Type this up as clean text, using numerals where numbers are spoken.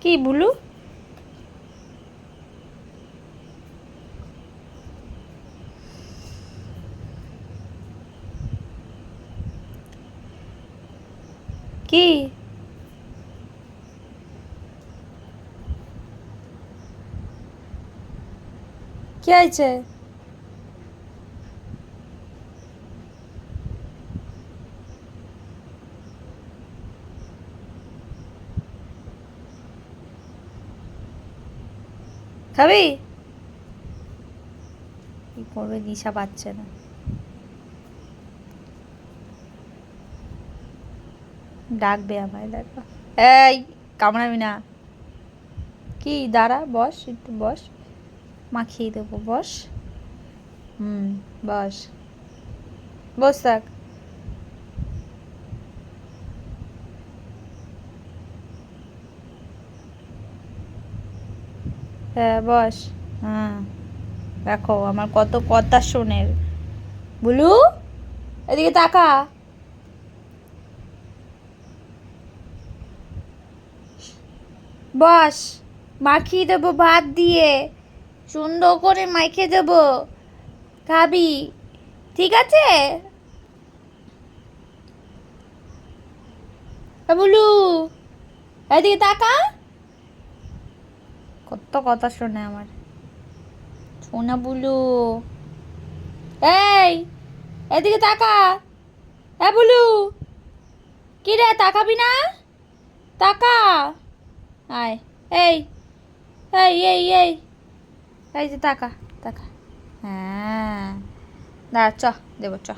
কি বুলু? কি কি হয়েছে? খাবি? কি করবে, দিশা পাচ্ছে না। ডাকবে আমায়, দেখো। এই, কামড়াবি না। কি, দাঁড়া, বস, একটু বস, মাখিয়ে দেবো, বস। বস, বস থাক। হ্যাঁ, বস। হ্যাঁ, দেখো আমার কত কথা শোনে। বুলু, এদিকে তাকা। বস, মাখিয়ে দেবো ভাত দিয়ে, সুন্দর করে মাখিয়ে দেবো, খাবি? ঠিক আছে? বুলু, এদিকে তাকা। কত কথা শোনে আমার সোনা বুলু। এই, এদিকে তাকা। বুলু, কি রে, তাকাবি না? তাকা। আয়। এই, এই, এই, এই, এই যে তাকা, তাকা। হ্যাঁ, দাঁড়া, চ দেবো, চ।